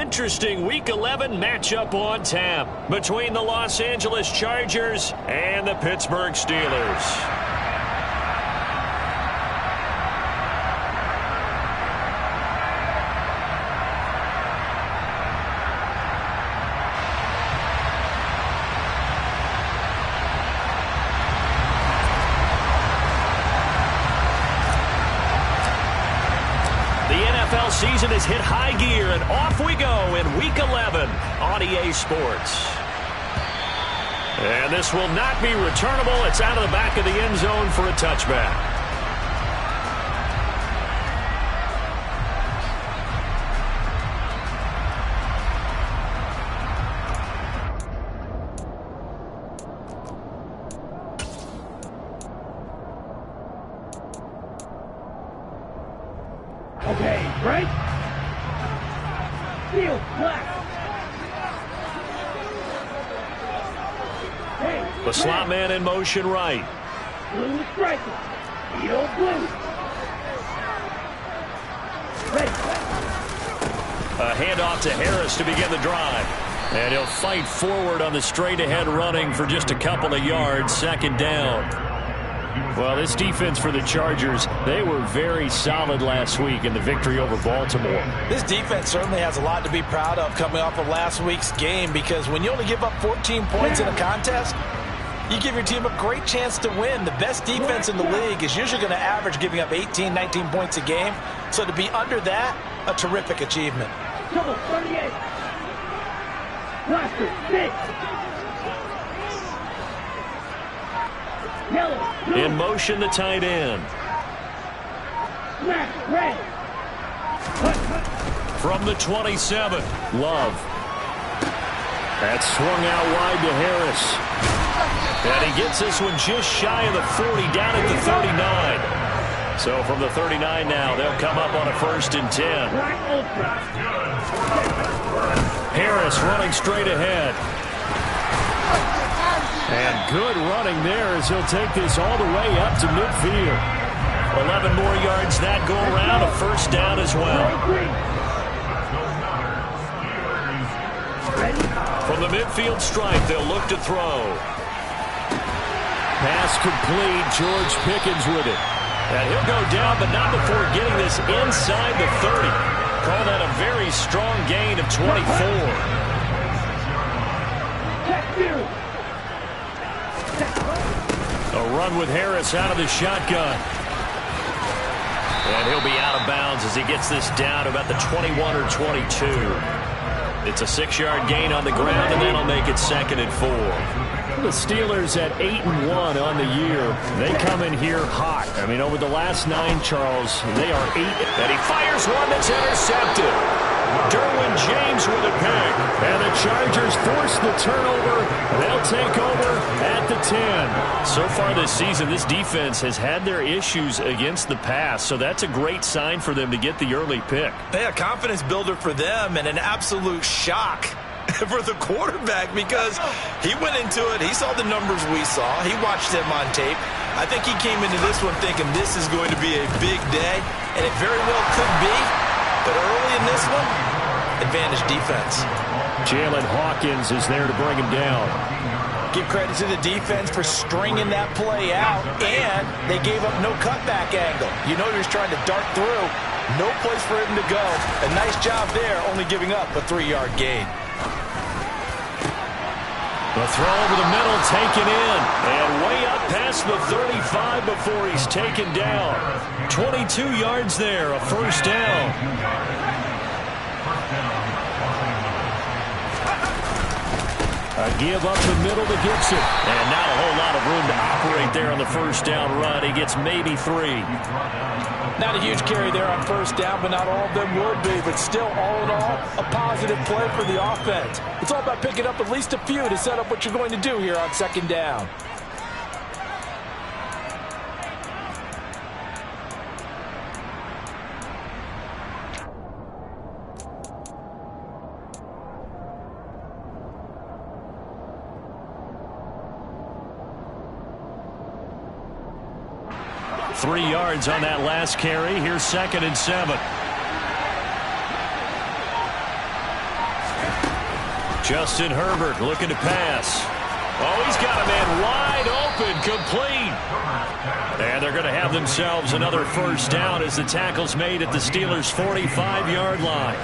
interesting Week 11 matchup on tap between the Los Angeles Chargers and the Pittsburgh Steelers. Season has hit high gear, and off we go in Week 11 on EA Sports. And this will not be returnable. It's out of the back of the end zone for a touchback. The slot man in motion right. Blue striker. Blue. A handoff to Harris to begin the drive. And he'll fight forward on the straight-ahead running for just a couple of yards. Second down. Well, this defense for the Chargers, they were very solid last week in the victory over Baltimore. This defense certainly has a lot to be proud of coming off of last week's game, because when you only give up 14 points in a contest, you give your team a great chance to win. The best defense in the league is usually going to average giving up 18, 19 points a game. So to be under that, a terrific achievement. Double 38. Blaster 6. Yellow. In motion, the tight end. Smash red. From the 27, Love. That's swung out wide to Harris. And he gets this one just shy of the 40, down at the 39. So from the 39 now, they'll come up on a 1st and 10. Harris running straight ahead. And good running there as he'll take this all the way up to midfield. 11 more yards that go around, a 1st down as well. From the midfield stripe, they'll look to throw. Pass complete. George Pickens with it. And he'll go down, but not before getting this inside the 30. Call that a very strong gain of 24. A run with Harris out of the shotgun. And he'll be out of bounds as he gets this down to about the 21 or 22. It's a 6-yard gain on the ground, and that'll make it 2nd and 4. The Steelers at 8-1 on the year. They come in here hot. I mean, over the last 9, Charles, they are 8. And he fires one that's intercepted. Derwin James with a pick. And the Chargers force the turnover. They'll take over at the 10. So far this season, this defense has had their issues against the pass. So that's a great sign for them to get the early pick. Yeah, confidence builder for them, and an absolute shock for the quarterback, because he went into it, he saw the numbers we saw, he watched them on tape. I think he came into this one thinking this is going to be a big day, and it very well could be, but early in this one, advantage defense. Jalen Hawkins is there to bring him down. Give credit to the defense for stringing that play out, and they gave up no cutback angle. You know, he was trying to dart through, no place for him to go. A nice job there, only giving up a 3-yard gain. The throw over the middle, taken in, and way up past the 35 before he's taken down. 22 yards there, a 1st down. A give up the middle to Gibson. And not a whole lot of room to operate there on the 1st down run. He gets maybe 3. Not a huge carry there on 1st down, but not all of them would be. But still, all in all, a positive play for the offense. It's all about picking up at least a few to set up what you're going to do here on 2nd down. Three yards on that last carry. Here's 2nd and 7. Justin Herbert looking to pass. Oh, he's got a man wide open, complete. And they're going to have themselves another first down as the tackle's made at the Steelers' 45-yard line.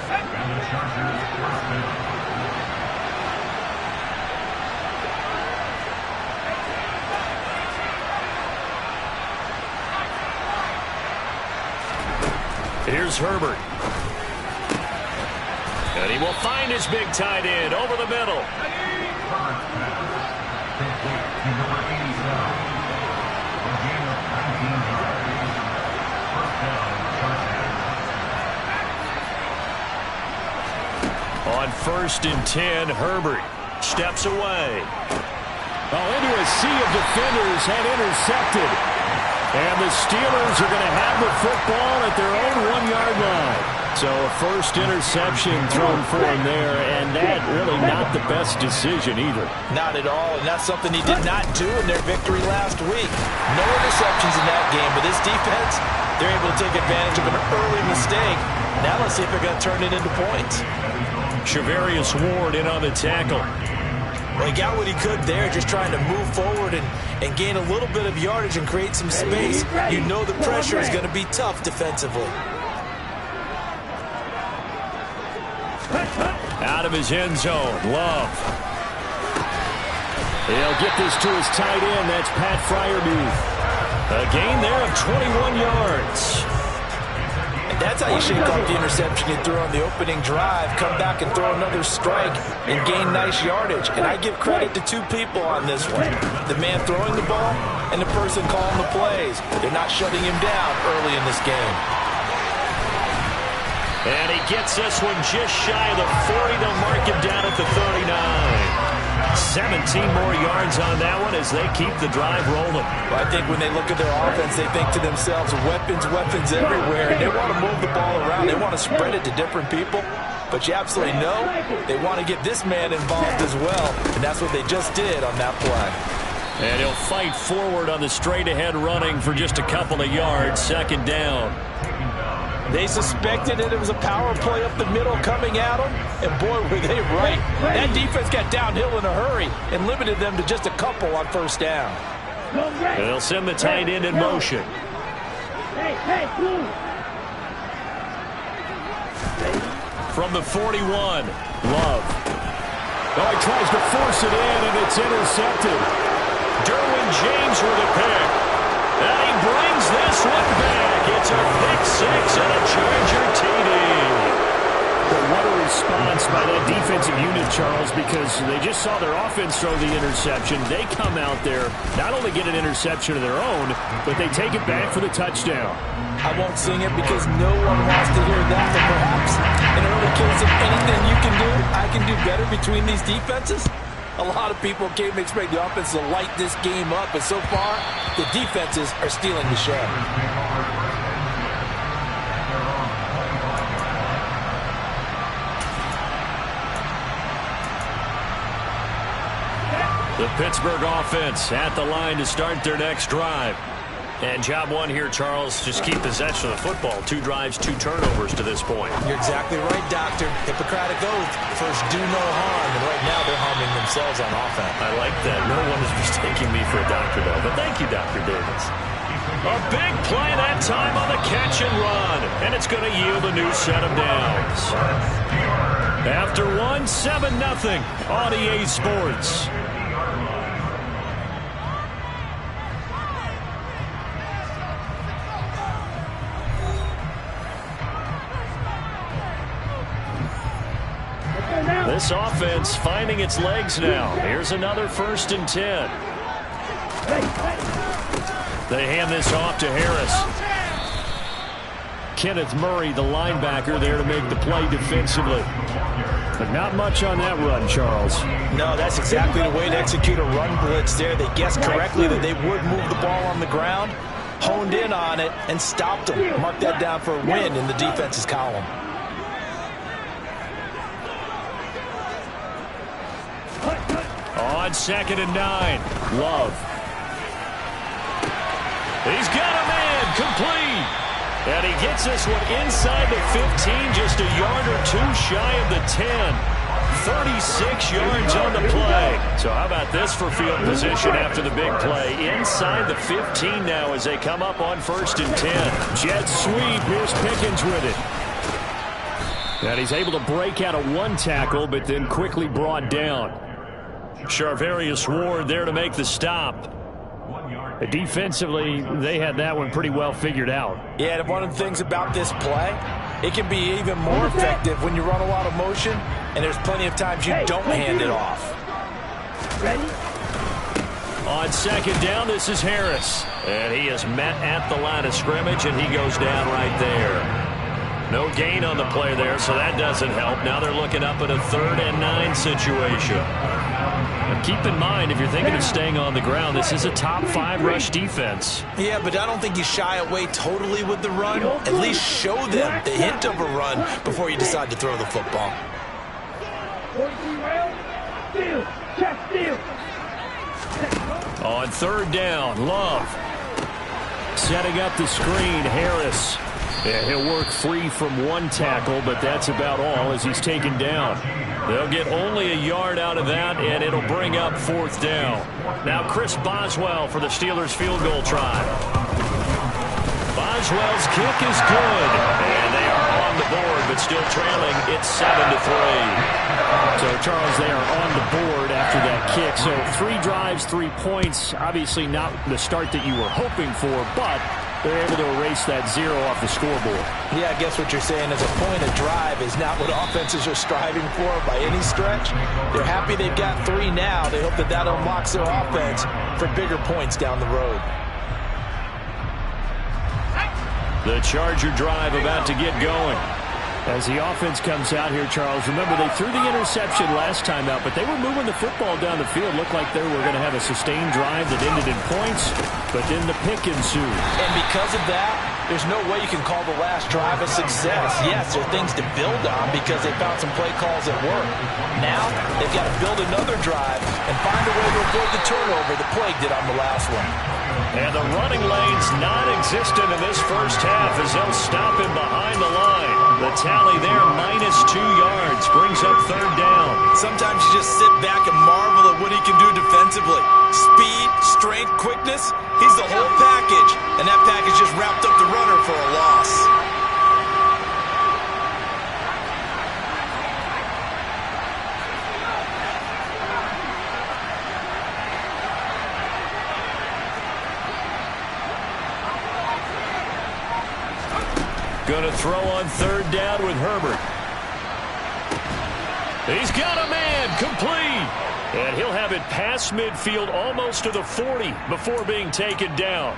Here's Herbert. And he will find his big tight end over the middle. On 1st and 10, Herbert steps away. Into a sea of defenders and intercepted. And the Steelers are going to have the football at their own 1-yard line. So a first interception thrown for him there, and that really not the best decision either. Not at all, and that's something he did not do in their victory last week. No interceptions in that game, but this defense, they're able to take advantage of an early mistake. Now let's see if they're going to turn it into points. Shavarius Ward in on the tackle. Well, he got what he could there, just trying to move forward and gain a little bit of yardage and create some space. You know the pressure is going to be tough defensively. Out of his end zone, Love. He'll get this to his tight end. That's Pat Freiermuth. A gain there of 21 yards. And that's how you shake off the interception you threw on the opening drive. Come back and throw another strike and gain nice yardage. And I give credit to two people on this one. The man throwing the ball and the person calling the plays. They're not shutting him down early in this game. And he gets this one just shy of the 40. They'll mark him down at the 39. 17 more yards on that one as they keep the drive rolling. Well, I think when they look at their offense, they think to themselves, weapons, weapons everywhere. And they want to move the ball around. They want to spread it to different people. But you absolutely know they want to get this man involved as well. And that's what they just did on that play. And he'll fight forward on the straight-ahead running for just a couple of yards. 2nd down. They suspected that it was a power play up the middle coming at them, and boy, were they right. That defense got downhill in a hurry and limited them to just a couple on 1st down. They'll send the tight end in motion. From the 41, Love. Oh, he tries to force it in, and it's intercepted. Derwin James with a pick. And he brings this one back. It's a pick-6 and a Charger TD. But what a response by that defensive unit, Charles, because they just saw their offense throw the interception. They come out there, not only get an interception of their own, but they take it back for the touchdown. I won't sing it because no one wants to hear that, but perhaps in early case of anything you can do, I can do better between these defenses. A lot of people came to expect the offense to light this game up, but so far, the defenses are stealing the show. The Pittsburgh offense at the line to start their next drive. And job one here, Charles, just keep possession of the football. 2 drives, 2 turnovers to this point. You're exactly right, Doctor. Hippocratic oath. First, do no harm. And right now, they're harming themselves on offense. I like that. No one is mistaking me for a doctor, though. But thank you, Dr. Davis. A big play that time on the catch and run. And it's going to yield a new set of downs. After one, 7-0 on EA Sports. This offense finding its legs now. Here's another 1st and 10. They hand this off to Harris. Kenneth Murray, the linebacker, there to make the play defensively. But not much on that run, Charles. No, that's exactly the way to execute a run blitz there. They guessed correctly that they would move the ball on the ground, honed in on it, and stopped them. Mark that down for a win in the defense's column. On 2nd and 9, Love. He's got a man, complete. And he gets this one inside the 15, just a yard or 2 shy of the 10. 36 yards on the play. So how about this for field position after the big play? Inside the 15 now as they come up on 1st and 10. Jet sweep. Here's Pickens with it. And he's able to break out of one tackle, but then quickly brought down. Charvarius Ward there to make the stop. Defensively, they had that one pretty well figured out. Yeah, and one of the things about this play, it can be even more effective when you run a lot of motion, and there's plenty of times you don't hand it off. Ready? On 2nd down, this is Harris. And he is met at the line of scrimmage, and he goes down right there. No gain on the play there, so that doesn't help. Now they're looking up at a 3rd and 9 situation. And keep in mind, if you're thinking of staying on the ground, this is a top 5 rush defense. Yeah, but I don't think you shy away totally with the run. At least show them the hint of a run before you decide to throw the football. 43 rounds. Steal. Check steal. On 3rd down, Love. Setting up the screen, Harris. Yeah, he'll work free from one tackle, but that's about all as he's taken down. They'll get only a yard out of that, and it'll bring up 4th down. Now Chris Boswell for the Steelers field goal try. Boswell's kick is good, and they are on the board, but still trailing. It's 7-3. So, Charles, they are on the board after that kick. So 3 drives, 3 points. Obviously not the start that you were hoping for, but they're able to erase that 0 off the scoreboard. Yeah, I guess what you're saying is a point of drive is not what offenses are striving for by any stretch. They're happy they've got 3 now. They hope that that unlocks their offense for bigger points down the road. The Charger drive about to get going. As the offense comes out here, Charles, remember they threw the interception last time out, but they were moving the football down the field. Looked like they were going to have a sustained drive that ended in points, but then the pick ensued. And because of that, there's no way you can call the last drive a success. Yes, there are things to build on because they found some play calls that work. Now, they've got to build another drive and find a way to avoid the turnover that plagued it on the last one. And the running lane's non-existent in this first half as they'll stop him behind the line. The tally there, -2 yards, brings up 3rd down. Sometimes you just sit back and marvel at what he can do defensively. Speed, strength, quickness, he's the whole package. And that package just wrapped up the runner for a loss. Going to throw on 3rd down with Herbert. He's got a man, complete. And he'll have it past midfield almost to the 40 before being taken down.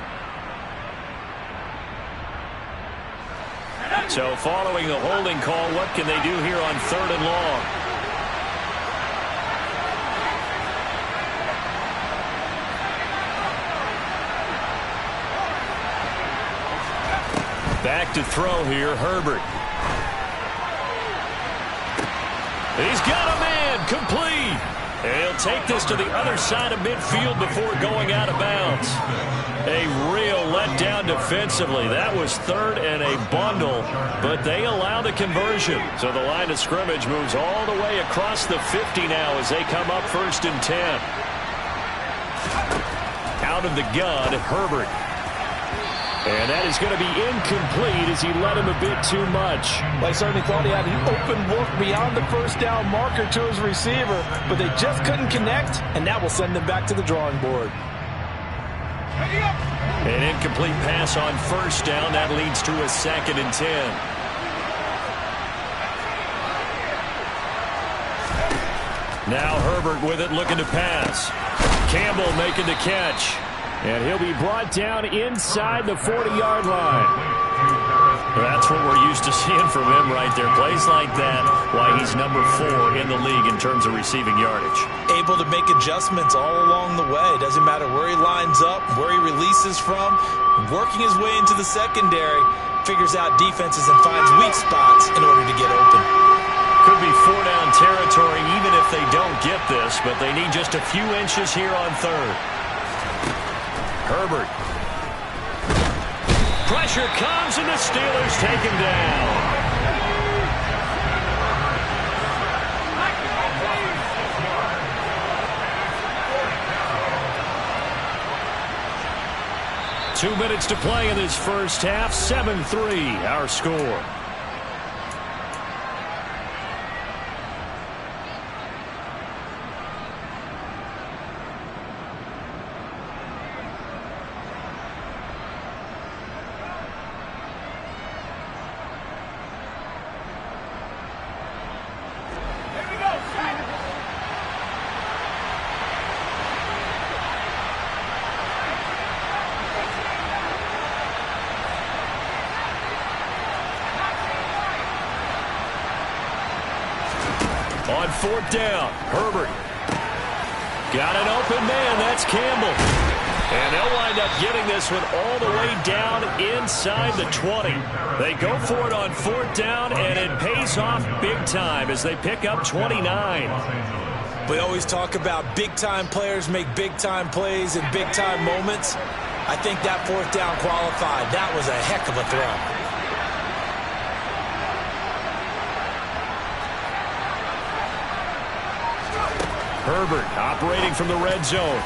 So following the holding call, what can they do here on 3rd and long? Back to throw here, Herbert. He's got a man, complete. And he'll take this to the other side of midfield before going out of bounds. A real letdown defensively. That was 3rd and a bundle, but they allow the conversion. So the line of scrimmage moves all the way across the 50 now as they come up 1st and 10. Out of the gun, Herbert. And that is going to be incomplete as he led him a bit too much. Well, I certainly thought he had an open look beyond the 1st down marker to his receiver, but they just couldn't connect, and that will send them back to the drawing board. An incomplete pass on 1st down. That leads to a 2nd and 10. Now Herbert with it, looking to pass. Campbell making the catch. And he'll be brought down inside the 40-yard line. That's what we're used to seeing from him right there. Plays like that, why he's number 4 in the league in terms of receiving yardage. Able to make adjustments all along the way. Doesn't matter where he lines up, where he releases from. Working his way into the secondary, figures out defenses and finds weak spots in order to get open. Could be 4-down territory even if they don't get this, but they need just a few inches here on 3rd. Herbert. Pressure comes, and the Steelers take him down. 2 minutes to play in this first half. 7-3 our score. On fourth down, Herbert. Got an open man. That's Campbell. And they'll wind up getting this one all the way down inside the 20. They go for it on fourth down, and it pays off big time as they pick up 29. We always talk about big-time players make big-time plays in big-time moments. I think that fourth down qualified. That was a heck of a throw. Herbert operating from the red zone.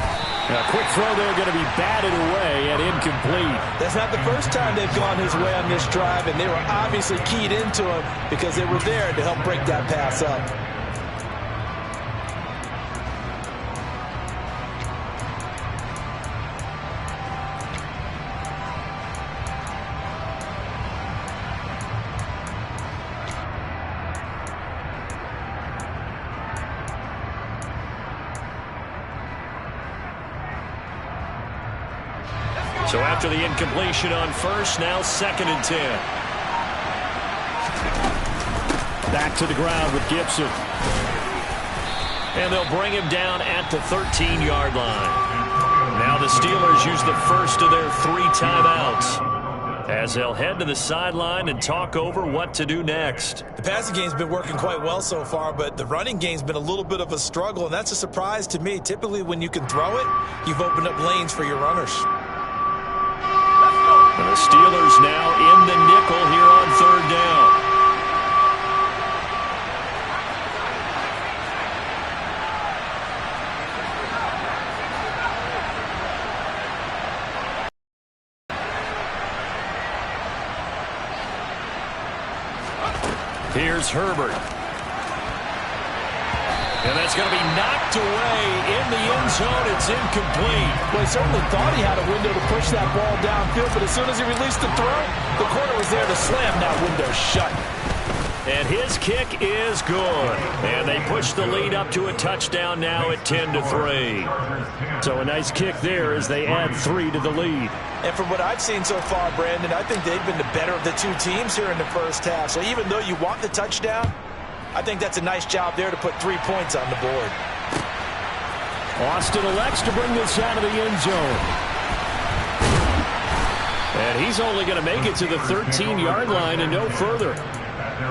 A quick throw there going to be batted away and incomplete. That's not the first time they've gone his way on this drive, and they were obviously keyed into him because they were there to help break that pass up. So after the incompletion on first, now 2nd and 10. Back to the ground with Gibson. And they'll bring him down at the 13-yard line. Now the Steelers use the first of their 3 timeouts as they'll head to the sideline and talk over what to do next. The passing game's been working quite well so far, but the running game's been a little bit of a struggle, and that's a surprise to me. Typically, when you can throw it, you've opened up lanes for your runners. And the Steelers now in the nickel here on third down. Here's Herbert. And that's going to be knocked away in the end zone. It's incomplete. Well, he certainly thought he had a window to push that ball downfield, but as soon as he released the throw, the corner was there to slam that window shut. And his kick is good. And they push the lead up to a touchdown now at 10-3. So a nice kick there as they add 3 to the lead. And from what I've seen so far, Brandon, I think they've been the better of the 2 teams here in the first half. So even though you want the touchdown, I think that's a nice job there to put 3 points on the board. Austin elects to bring this out of the end zone. And he's only going to make it to the 13-yard line and no further.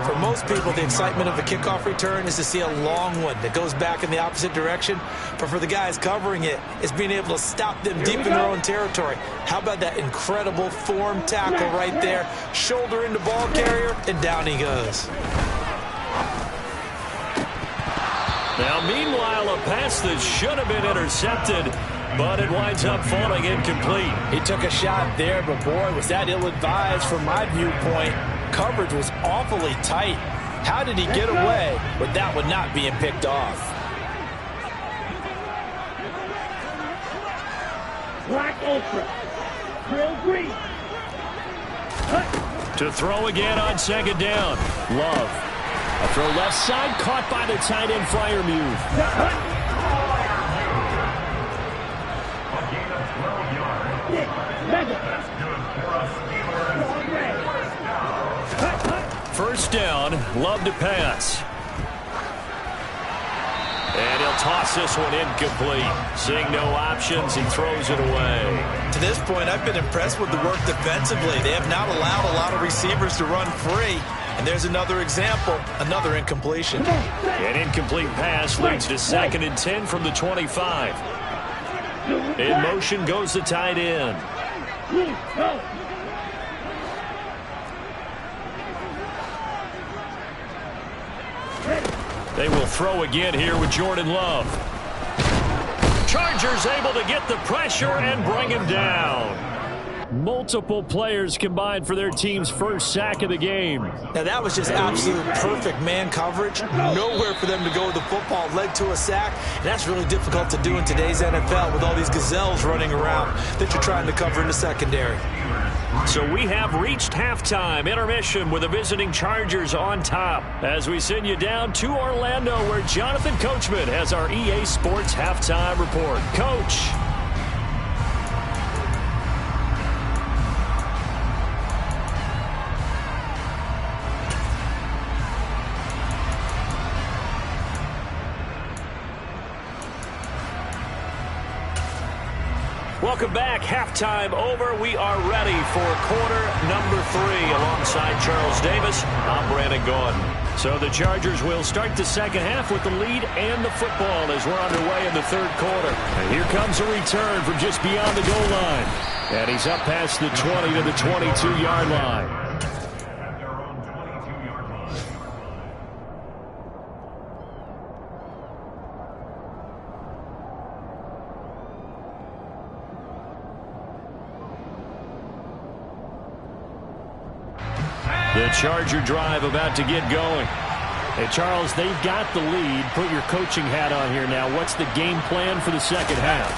For most people, the excitement of a kickoff return is to see a long one that goes back in the opposite direction. But for the guys covering it, it's being able to stop them deep in their own territory. How about that incredible form tackle right there? Shoulder into ball carrier, and down he goes. Now, meanwhile, a pass that should have been intercepted, but it winds up falling incomplete. He took a shot there, but boy, was that ill-advised from my viewpoint. Coverage was awfully tight. How did he get away with that one not being picked off? Black Ultra. Grill green. To throw again on 2nd down. Love. A throw left side, caught by the tight end Freiermuth. First down, Love to pass. And he'll toss this one incomplete. Seeing no options, he throws it away. To this point, I've been impressed with the work defensively. They have not allowed a lot of receivers to run free. And there's another example, another incompletion. An incomplete pass leads to 2nd and 10 from the 25. In motion goes the tight end. They will throw again here with Jordan Love. Chargers able to get the pressure and bring him down. Multiple players combined for their team's first sack of the game. Now that was just absolute perfect man coverage. Nowhere for them to go with the football. Led to a sack. And that's really difficult to do in today's NFL with all these gazelles running around that you're trying to cover in the secondary. So we have reached halftime. Intermission with the visiting Chargers on top. As we send you down to Orlando, where Jonathan Coachman has our EA Sports halftime report. Coach. Welcome back. Halftime over. We are ready for quarter number 3. Alongside Charles Davis, I'm Brandon Gordon. So the Chargers will start the second half with the lead and the football as we're underway in the third quarter. And here comes a return from just beyond the goal line. And he's up past the 20 to the 22-yard line. The Charger drive about to get going. Hey, Charles, they've got the lead. Put your coaching hat on here now. What's the game plan for the second half?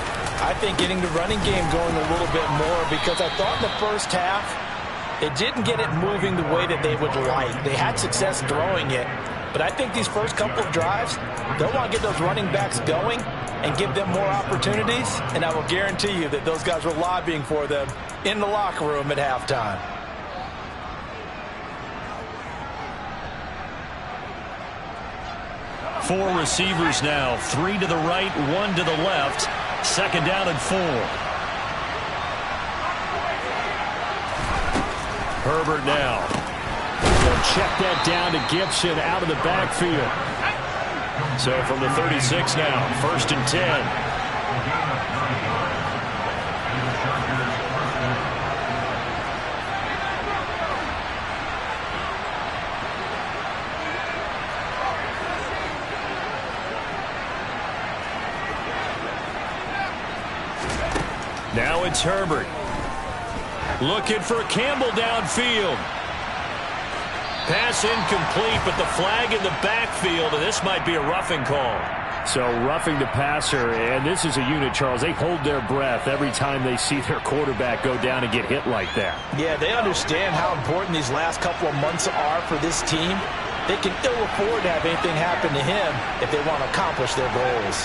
I think getting the running game going a little bit more, because I thought in the first half they didn't get it moving the way that they would like. They had success throwing it, but I think these first couple of drives, they'll want to get those running backs going and give them more opportunities, and I will guarantee you that those guys were lobbying for them in the locker room at halftime. Four receivers now. 3 to the right, 1 to the left. Second down and 4. Herbert now. They'll check that down to Gibson out of the backfield. So from the 36 now, 1st and 10. Now it's Herbert. Looking for Campbell downfield. Pass incomplete, but the flag in the backfield, and this might be a roughing call. So roughing the passer, and this is a unit, Charles. They hold their breath every time they see their quarterback go down and get hit like that. Yeah, they understand how important these last couple of months are for this team. They can ill afford to have anything happen to him if they want to accomplish their goals.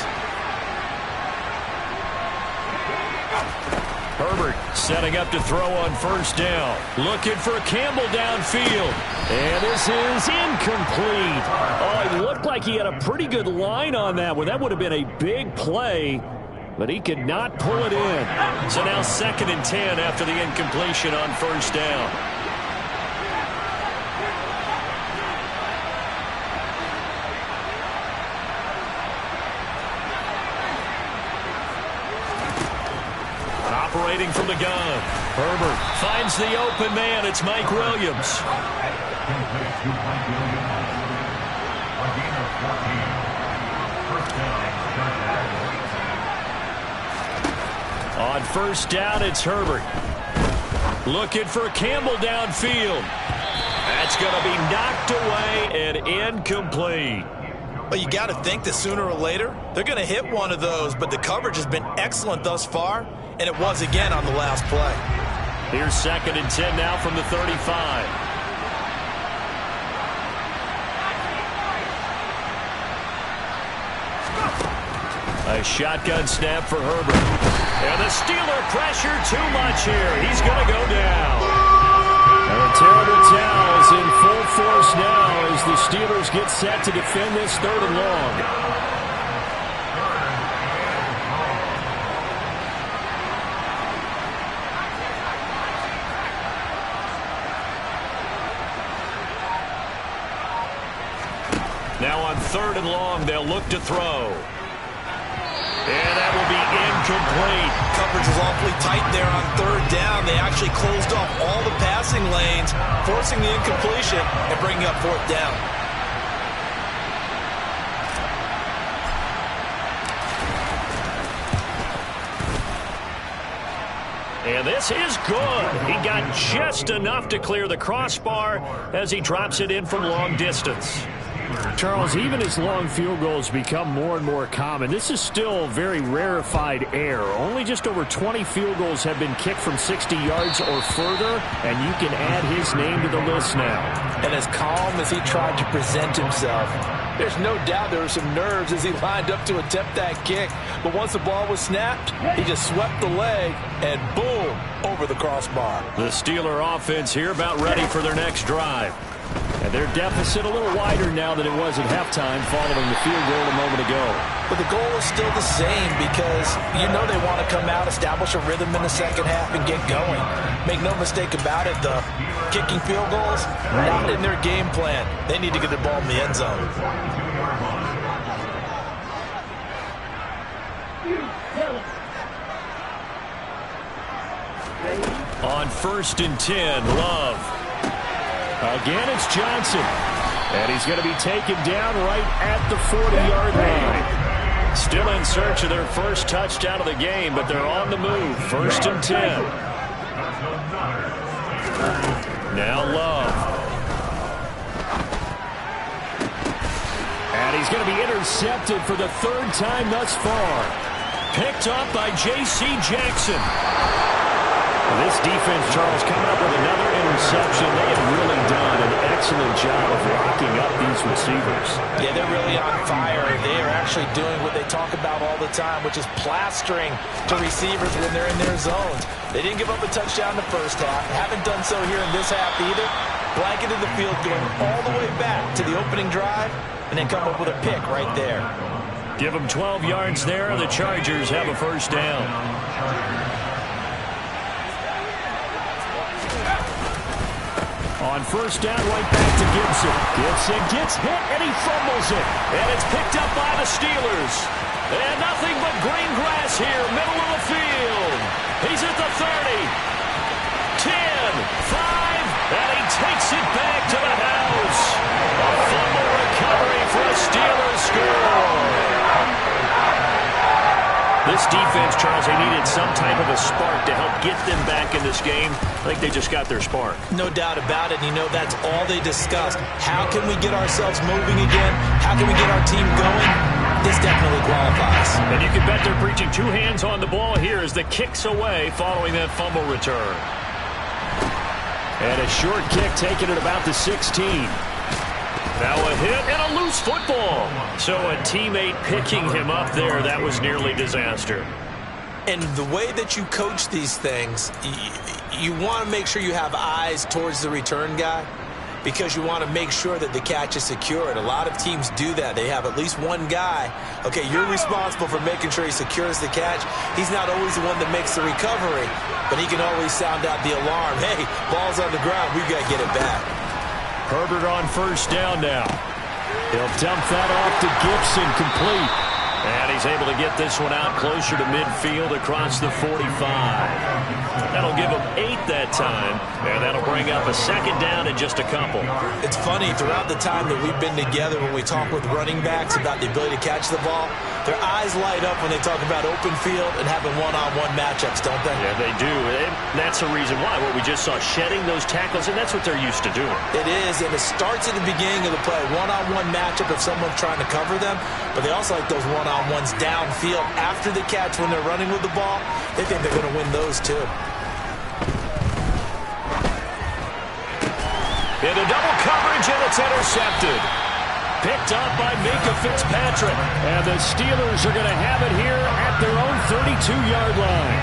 Herbert setting up to throw on 1st down. Looking for Campbell downfield. And this is incomplete. Oh, it looked like he had a pretty good line on that one. That would have been a big play, but he could not pull it in. So now 2nd and 10 after the incompletion on 1st down. Operating from the gun. Herbert finds the open man. It's Mike Williams. On 1st down, it's Herbert. Looking for Campbell downfield. That's going to be knocked away and incomplete. Well, you got to think that sooner or later they're going to hit one of those, but the coverage has been excellent thus far, and it was again on the last play. Here's 2nd and 10 now from the 35. A shotgun snap for Herbert. And the Steeler pressure too much here. He's going to go down. And the Terrible Towels in full force now as the Steelers get set to defend this 3rd and long. Now on 3rd and long, they'll look to throw. And that will be incomplete. Coverage was awfully tight there on 3rd down. They actually closed off all the passing lanes, forcing the incompletion and bringing up 4th down. And this is good. He got just enough to clear the crossbar as he drops it in from long distance. Charles, even as long field goals become more and more common, this is still very rarefied air. Only just over 20 field goals have been kicked from 60 yards or further, and you can add his name to the list now. And as calm as he tried to present himself, there's no doubt there were some nerves as he lined up to attempt that kick. But once the ball was snapped, he just swept the leg and boom, over the crossbar. The Steeler offense here about ready for their next drive. And their deficit a little wider now than it was at halftime following the field goal a moment ago. But the goal is still the same because you know they want to come out, establish a rhythm in the second half, and get going. Make no mistake about it, the kicking field goals, not in their game plan. They need to get the ball in the end zone. On 1st and 10, Love. Again, it's Johnson. And he's going to be taken down right at the 40-yard line. Still in search of their first touchdown of the game, but they're on the move. 1st and 10. Now Love. And he's going to be intercepted for the 3rd time thus far. Picked up by J.C. Jackson. This defense, Charles, coming up with another interception. They have really done an excellent job of locking up these receivers. Yeah, they're really on fire. They are actually doing what they talk about all the time, which is plastering to receivers when they're in their zones. They didn't give up a touchdown in the first half. Haven't done so here in this half either. Blanketed the field going all the way back to the opening drive, and then come up with a pick right there. Give them 12 yards there. The Chargers have a first down. On 1st down, right back to Gibson. Gibson gets hit, and he fumbles it. And it's picked up by the Steelers. And nothing but green grass here, middle of the field. He's at the 30. 10, 5, and he takes it back to the house. A fumble recovery for a Steelers score. This defense, Charles, they needed some type of a spark to help get them back in this game. I think they just got their spark. No doubt about it. You know, that's all they discussed. How can we get ourselves moving again? How can we get our team going? This definitely qualifies. And you can bet they're preaching 2 hands on the ball here as the kick's away following that fumble return. And a short kick taken at about the 16. Now a hit and a loose football. So a teammate picking him up there, that was nearly disaster. And the way that you coach these things, you want to make sure you have eyes towards the return guy because you want to make sure that the catch is secured. A lot of teams do that. They have at least one guy. Okay, you're responsible for making sure he secures the catch. He's not always the one that makes the recovery, but he can always sound out the alarm. Hey, ball's on the ground. We've got to get it back. Herbert on 1st down now. He'll dump that off to Gibson, complete. And he's able to get this one out closer to midfield across the 45. That'll give him 8 that time, and that'll bring up a 2nd down in just a couple. It's funny, throughout the time that we've been together, when we talk with running backs about the ability to catch the ball, their eyes light up when they talk about open field and having one-on-one matchups, don't they? Yeah, they do. And that's the reason why. What we just saw, shedding those tackles, and that's what they're used to doing. It is, and it starts at the beginning of the play. One-on-one matchup if someone's trying to cover them, but they also like those one-on-ones downfield after the catch when they're running with the ball. They think they're going to win those too. Into double coverage, and it's intercepted. Picked up by Minka Fitzpatrick. And the Steelers are going to have it here at their own 32-yard line.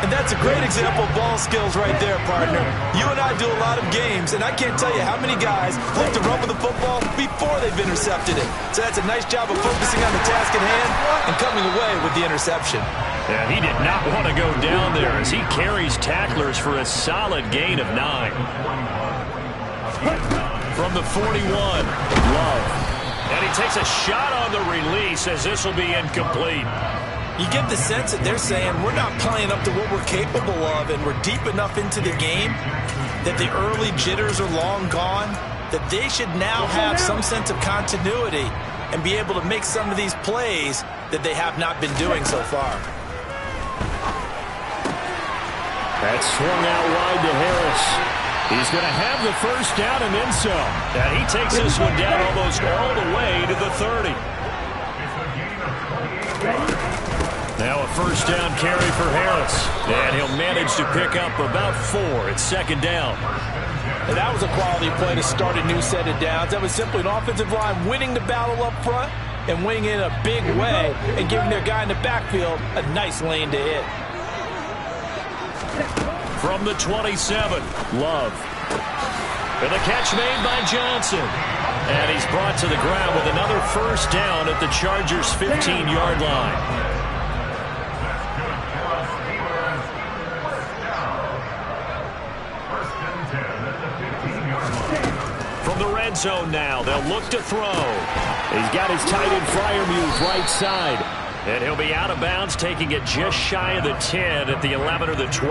And that's a great example of ball skills right there, partner. You and I do a lot of games, and I can't tell you how many guys like to run with the football before they've intercepted it. So that's a nice job of focusing on the task at hand and coming away with the interception. Yeah, he did not want to go down there as he carries tacklers for a solid gain of 9. From the 41, Love. And he takes a shot on the release as this will be incomplete. You get the sense that they're saying we're not playing up to what we're capable of, and we're deep enough into the game that the early jitters are long gone, that they should now have some sense of continuity and be able to make some of these plays that they have not been doing so far. That's swung out wide to Harris. He's going to have the first down and then some. And he takes this one down almost all the way to the 30. Now a first down carry for Harris. And he'll manage to pick up about 4 at second down. And that was a quality play to start a new set of downs. That was simply an offensive line winning the battle up front and winning in a big way and giving their guy in the backfield a nice lane to hit. From the 27, Love. And the catch made by Johnson. And he's brought to the ground with another first down at the Chargers' 15-yard line. From the red zone now, they'll look to throw. He's got his tight end Freiermuth right side. And he'll be out of bounds, taking it just shy of the 10 at the 11 or the 12.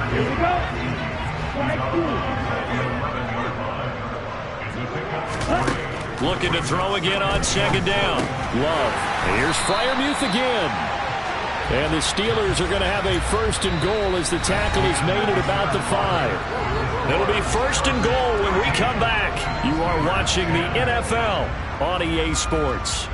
Here we go. Looking to throw again on second down. Love. Here's Freiermuth again. And the Steelers are going to have a first and goal as the tackle is made at about the 5. It'll be first and goal when we come back. You are watching the NFL on EA Sports.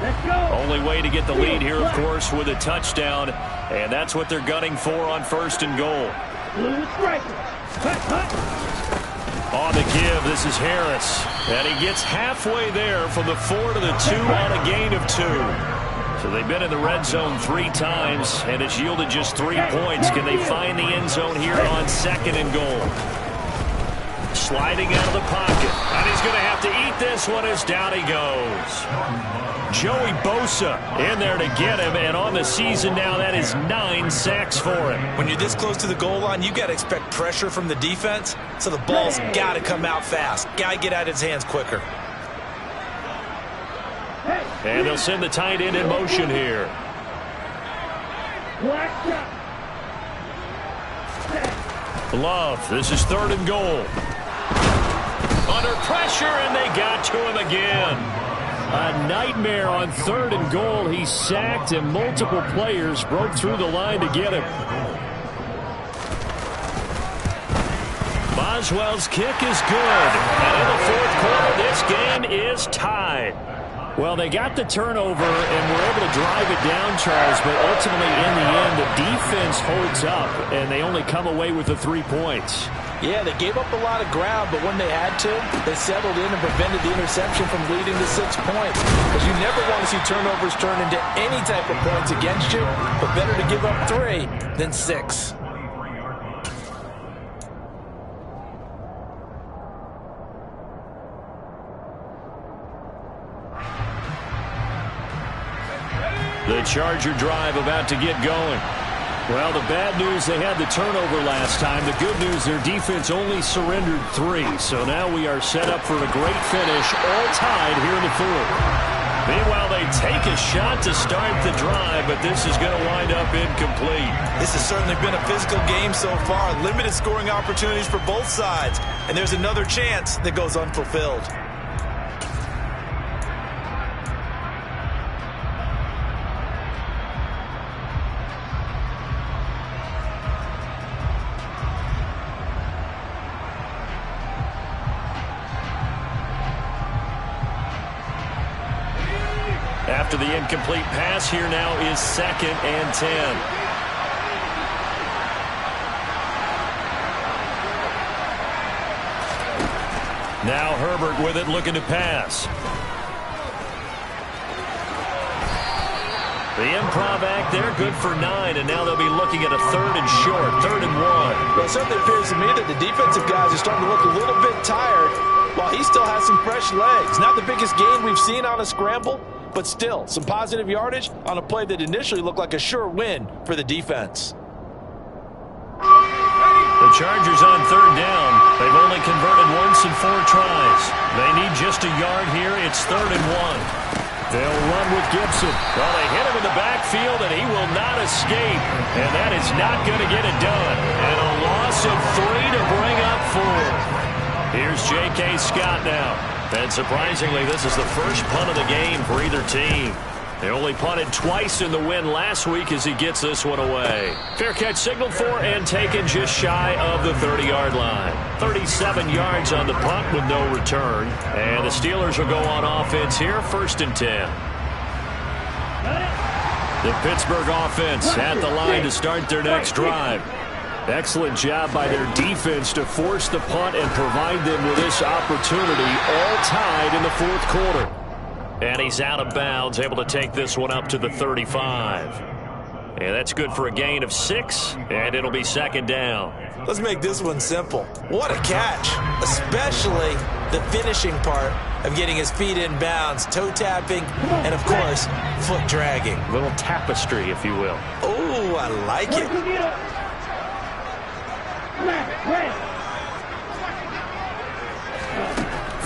Let's go. Only way to get the lead here, of course, with a touchdown. And that's what they're gunning for on first and goal. Blue striker. On the give, this is Harris. And he gets halfway there from the 4 to the 2 on a gain of 2. So they've been in the red zone 3 times, and it's yielded just 3 points. Can they find the end zone here on second and goal? Sliding out of the pocket. And he's going to have to eat this one as down he goes. Joey Bosa in there to get him, and on the season now, that is 9 sacks for him. When you're this close to the goal line, you got to expect pressure from the defense, so the ball's got to come out fast. Got to get out of his hands quicker. And they'll send the tight end in motion here. Love, this is third and goal. Under pressure, and they got to him again. A nightmare on third and goal. He's sacked, and multiple players broke through the line to get him. Boswell's kick is good. And in the fourth quarter, this game is tied. Well, they got the turnover and were able to drive it down, Charles, but ultimately in the end, the defense holds up, and they only come away with the 3 points. Yeah, they gave up a lot of ground, but when they had to, they settled in and prevented the interception from leading to 6 points. Because you never want to see turnovers turn into any type of points against you, but better to give up 3 than 6. The Charger drive about to get going. Well, the bad news, they had the turnover last time. The good news, their defense only surrendered 3. So now we are set up for a great finish, all tied here in the fourth. Meanwhile, they take a shot to start the drive, but this is going to wind up incomplete. This has certainly been a physical game so far. Limited scoring opportunities for both sides. And there's another chance that goes unfulfilled. After the incomplete pass, here now is 2nd and 10. Now Herbert with it, looking to pass. The improv act there, good for 9, and now they'll be looking at a 3rd and short, 3rd and 1. Well, it certainly appears to me that the defensive guys are starting to look a little bit tired, while he still has some fresh legs. Not the biggest gain we've seen on a scramble, but still, some positive yardage on a play that initially looked like a sure win for the defense. The Chargers on 3rd down. They've only converted once in 4 tries. They need just a yard here. It's 3rd and 1. They'll run with Gibson. Well, they hit him in the backfield, and he will not escape. And that is not going to get it done. And a loss of 3 to bring up 4. Here's J.K. Scott now. And surprisingly, this is the first punt of the game for either team. They only punted twice in the win last week as he gets this one away. Fair catch signaled for and taken just shy of the 30-yard line. 37 yards on the punt with no return. And the Steelers will go on offense here, 1st and 10. The Pittsburgh offense at the line to start their next drive. Excellent job by their defense to force the punt and provide them with this opportunity, all tied in the 4th quarter. And he's out of bounds, able to take this one up to the 35. And that's good for a gain of 6, and it'll be 2nd down. Let's make this one simple. What a catch, especially the finishing part of getting his feet in bounds, toe tapping, and of course, foot dragging. A little tapestry, if you will. Oh, I like it.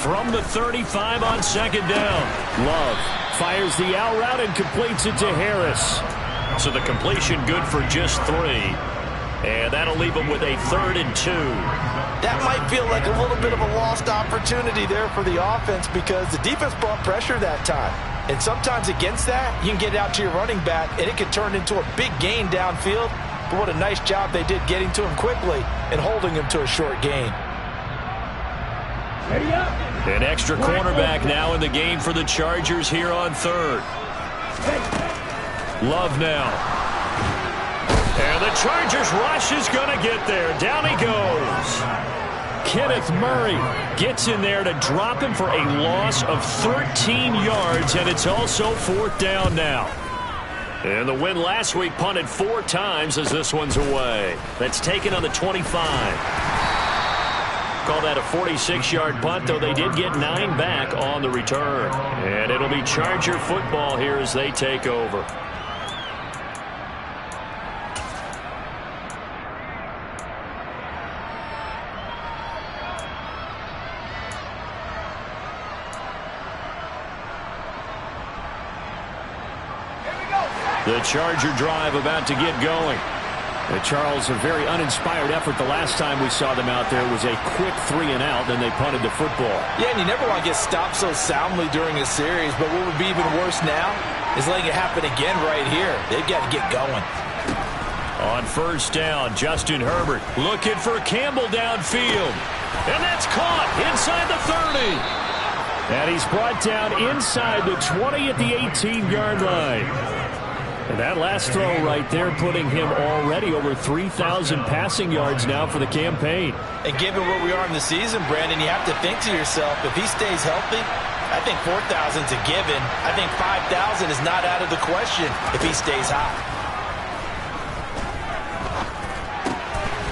From the 35 on 2nd down. Love fires the out route and completes it to Harris. So the completion good for just 3. And that'll leave him with a 3rd and 2. That might feel like a little bit of a lost opportunity there for the offense because the defense brought pressure that time. And sometimes against that, you can get it out to your running back, and it could turn into a big gain downfield. But what a nice job they did getting to him quickly and holding him to a short gain. An extra cornerback now in the game for the Chargers here on 3rd. Love now. And the Chargers rush is going to get there. Down he goes. Kenneth Murray gets in there to drop him for a loss of 13 yards, and it's also 4th down now. And the win last week punted 4 times as this one's away. That's taken on the 25. Call that a 46-yard punt, though they did get 9 back on the return. And it'll be Charger football here as they take over. The Charger drive about to get going. Charles, a very uninspired effort the last time we saw them out there. It was a quick 3 and out, then they punted the football. Yeah, and you never want to get stopped so soundly during a series, but what would be even worse now is letting it happen again right here. They've got to get going. On 1st down, Justin Herbert looking for Campbell downfield. And that's caught inside the 30. And he's brought down inside the 20 at the 18-yard line. And that last throw right there putting him already over 3,000 passing yards now for the campaign. And given where we are in the season, Brandon, you have to think to yourself, if he stays healthy, I think 4,000's a given. I think 5,000 is not out of the question if he stays hot.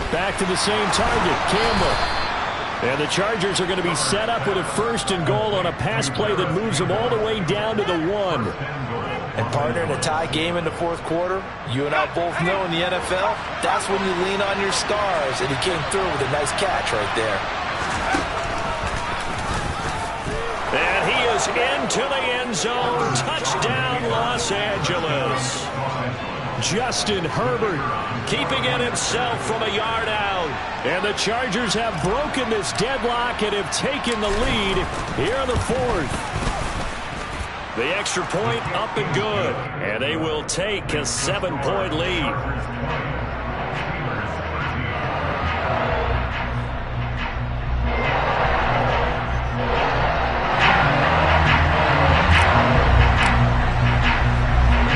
Back to the same target, Campbell. And the Chargers are going to be set up with a 1st and goal on a pass play that moves them all the way down to the 1. And partner, in a tie game in the 4th quarter, you and I both know in the NFL, that's when you lean on your stars. And he came through with a nice catch right there. And he is into the end zone. Touchdown, Los Angeles. Justin Herbert keeping it himself from a yard out. And the Chargers have broken this deadlock and have taken the lead here in the 4th. The extra point up and good. And they will take a 7-point lead.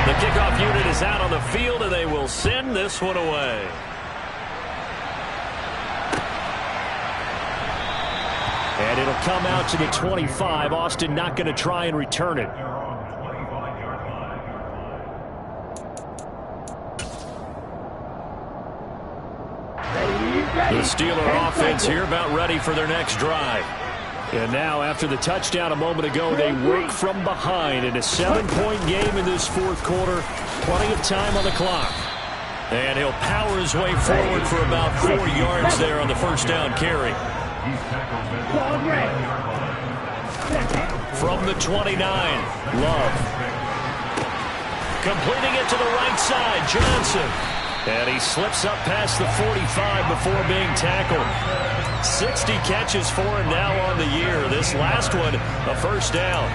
The kickoff unit is out on the field, and they will send this one away. And it'll come out to the 25. Austin not going to try and return it. The Steeler offense here about ready for their next drive. And now, after the touchdown a moment ago, they work from behind in a 7-point game in this 4th quarter. Plenty of time on the clock. And he'll power his way forward for about 4 yards there on the 1st down carry. From the 29, Love. Completing it to the right side, Johnson. And he slips up past the 45 before being tackled. 60 catches for him now on the year. This last one, a first down.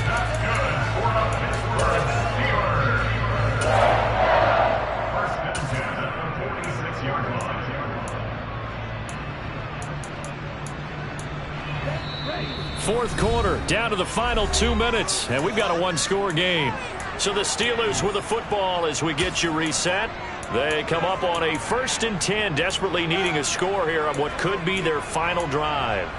Fourth quarter, down to the final 2 minutes, and we've got a one-score game. So the Steelers with the football as we get you reset. They come up on a 1st and 10, desperately needing a score here on what could be their final drive.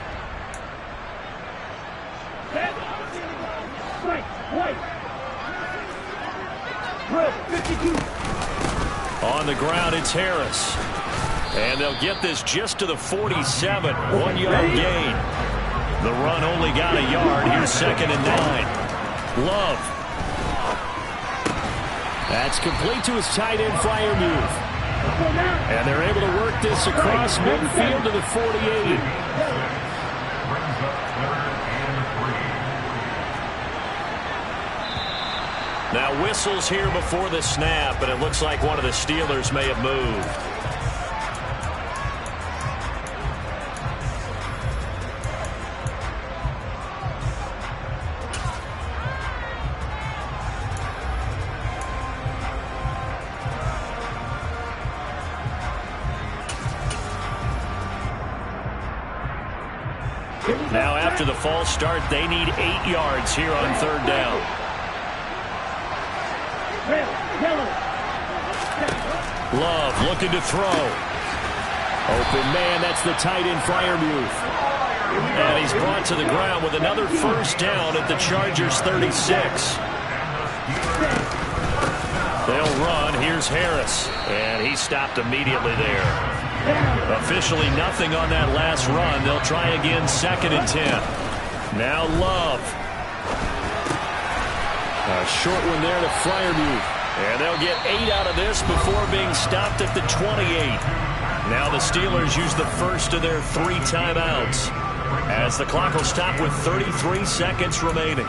On the ground, it's Harris. And they'll get this just to the 47, 1-yard gain. The run only got a yard. Here's 2nd and 9. Love. That's complete to his tight end flyer move. And they're able to work this across midfield to the 48. Now whistles here before the snap, and it looks like one of the Steelers may have moved. Now after the false start, they need 8 yards here on 3rd down. Love looking to throw. Open man, that's the tight end flyer move. And he's brought to the ground with another first down at the Chargers 36. They'll run. Here's Harris. And he stopped immediately there. Officially nothing on that last run. They'll try again 2nd and 10. Now Love. A short one there to flyer move. And they'll get 8 out of this before being stopped at the 28. Now the Steelers use the first of their 3 timeouts as the clock will stop with 33 seconds remaining.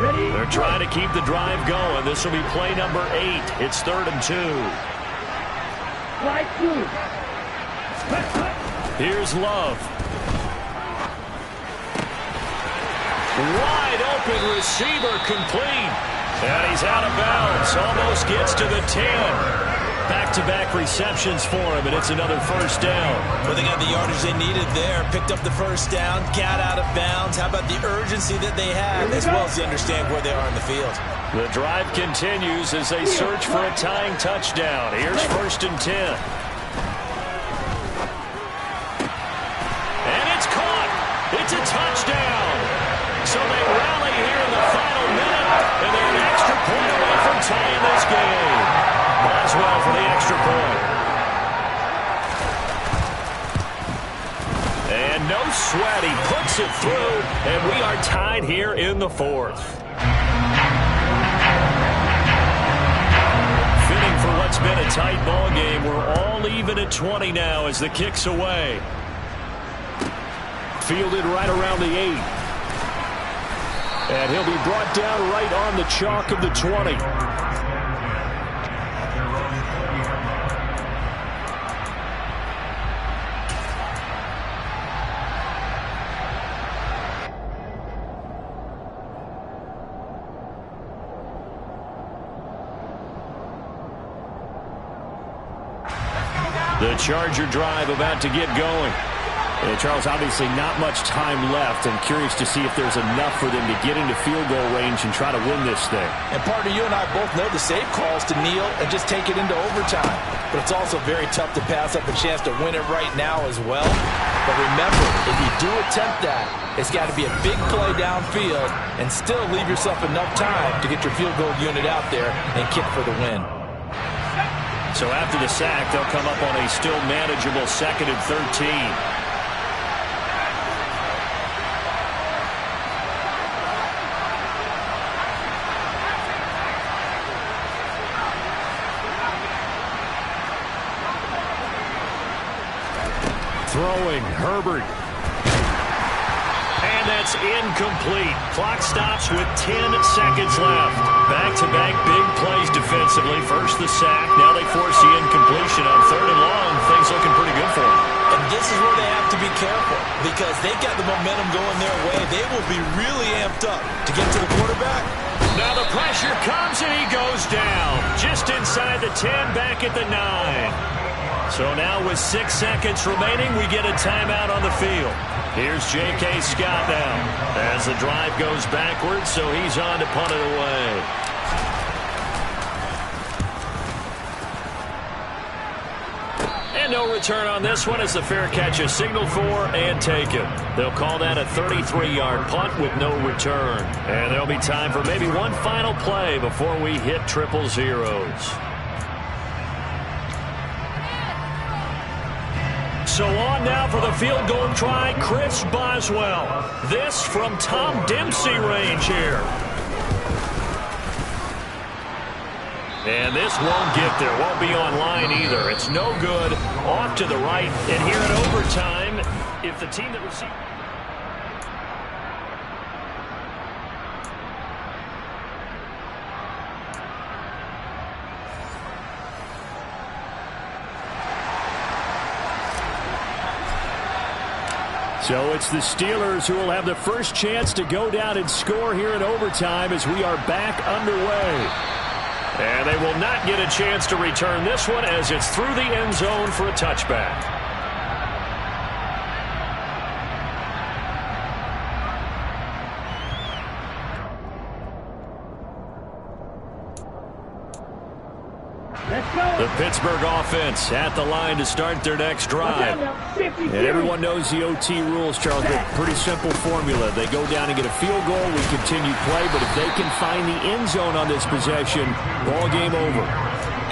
They're trying to keep the drive going. This will be play number 8. It's 3rd and 2. Here's Love. Wide open receiver complete. And he's out of bounds. Almost gets to the 10. Back-to-back receptions for him, and it's another first down. Well, they got the yardage they needed there. Picked up the first down, got out of bounds. How about the urgency that they have, as well as they understand where they are in the field? The drive continues as they search for a tying touchdown. Here's 1st and 10. And it's caught. It's a touchdown. So they rally here in the final minute, and they're an extra point away from tying this game. Boswell for the extra point. And no sweat. He puts it through, and we are tied here in the 4th. Fitting for what's been a tight ball game. We're all even at 20 now as the kick's away. Fielded right around the 8. And he'll be brought down right on the chalk of the 20. The Charger drive about to get going. And Charles, obviously not much time left. I'm curious to see if there's enough for them to get into field goal range and try to win this thing. And partner, you and I both know the safe calls to kneel and just take it into overtime. But it's also very tough to pass up a chance to win it right now as well. But remember, if you do attempt that, it's got to be a big play downfield and still leave yourself enough time to get your field goal unit out there and kick for the win. So after the sack, they'll come up on a still manageable 2nd and 13. Throwing, Herbert. And that's incomplete. Clock stops with 10 seconds left. Back-to-back big plays defensively. First the sack. Now they force the incompletion on 3rd and long. Things looking pretty good for them. And this is where they have to be careful because they've got the momentum going their way. They will be really amped up to get to the quarterback. Now the pressure comes and he goes down. Just inside the 10, back at the 9. So now with 6 seconds remaining, we get a timeout on the field. Here's J.K. Scott now as the drive goes backwards, so he's on to punt it away. And no return on this one as the fair catch is signaled for and taken. They'll call that a 33-yard punt with no return. And there'll be time for maybe one final play before we hit triple zeros. So on now for the field goal try, Chris Boswell. This from Tom Dempsey range here. And this won't get there, won't be online either. It's no good, off to the right. And here in overtime, if the team that received... So it's the Steelers who will have the first chance to go down and score here in overtime as we are back underway. And they will not get a chance to return this one as it's through the end zone for a touchback. The Pittsburgh offense at the line to start their next drive. And everyone knows the OT rules, Charles, but pretty simple formula. They go down and get a field goal, we continue play, but if they can find the end zone on this possession, ball game over.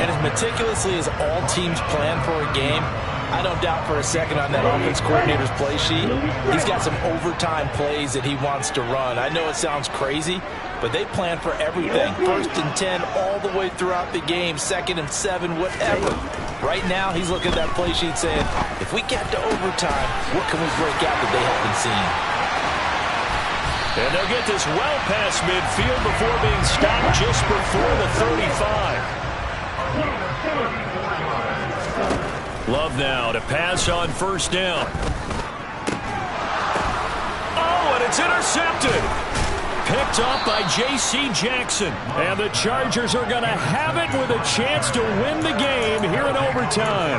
And as meticulously as all teams plan for a game, I don't doubt for a second on that offense coordinator's play sheet, he's got some overtime plays that he wants to run. I know it sounds crazy, but they plan for everything. 1st and 10 all the way throughout the game, 2nd and 7, whatever. Right now, he's looking at that play sheet saying, if we get to overtime, what can we break out that they haven't seen? And they'll get this well past midfield before being stopped just before the 35. Love now to pass on 1st down. Oh, and it's intercepted. Picked up by J.C. Jackson. And the Chargers are going to have it with a chance to win the game here in overtime.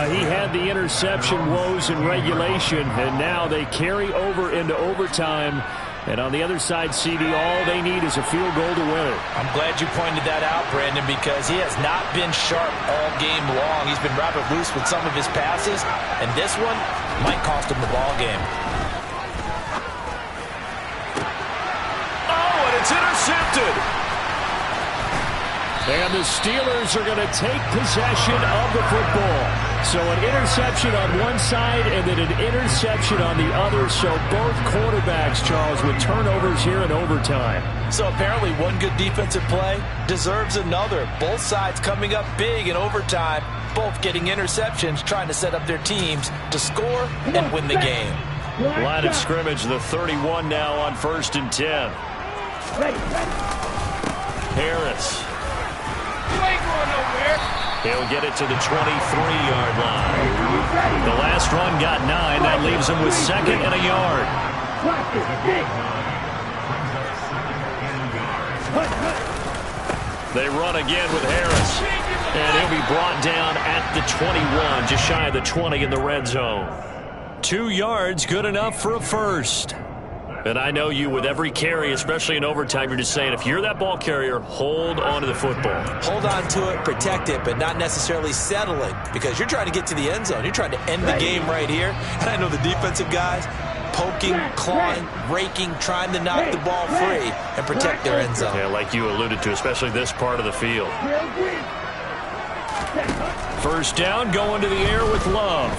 He had the interception woes in regulation, and now they carry over into overtime. And on the other side, CD, all they need is a field goal to win it. I'm glad you pointed that out, Brandon, because he has not been sharp all game long. He's been rather loose with some of his passes, and this one might cost him the ball game. It's intercepted. And the Steelers are going to take possession of the football. So an interception on one side and then an interception on the other. So both quarterbacks, Charles, with turnovers here in overtime. So apparently one good defensive play deserves another. Both sides coming up big in overtime, both getting interceptions, trying to set up their teams to score and win the game. Line of scrimmage, the 31 now on 1st and 10. Harris. You ain't going nowhere. He'll get it to the 23-yard line. The last run got 9. That leaves him with 2nd and a yard. They run again with Harris. And he'll be brought down at the 21, just shy of the 20 in the red zone. 2 yards, good enough for a first. And I know you, with every carry, especially in overtime, you're just saying, if you're that ball carrier, hold on to the football. Hold on to it, protect it, but not necessarily settle it, because you're trying to get to the end zone. You're trying to end the game right here. And I know the defensive guys poking, clawing, raking, trying to knock the ball free and protect their end zone. Yeah, like you alluded to, especially this part of the field. 1st down, going to the air with Love.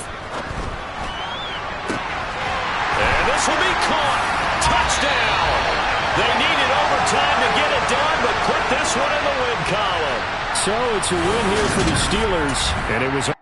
And this will be caught. Touchdown! They needed overtime to get it done, but put this one in the win column. So it's a win here for the Steelers, and it was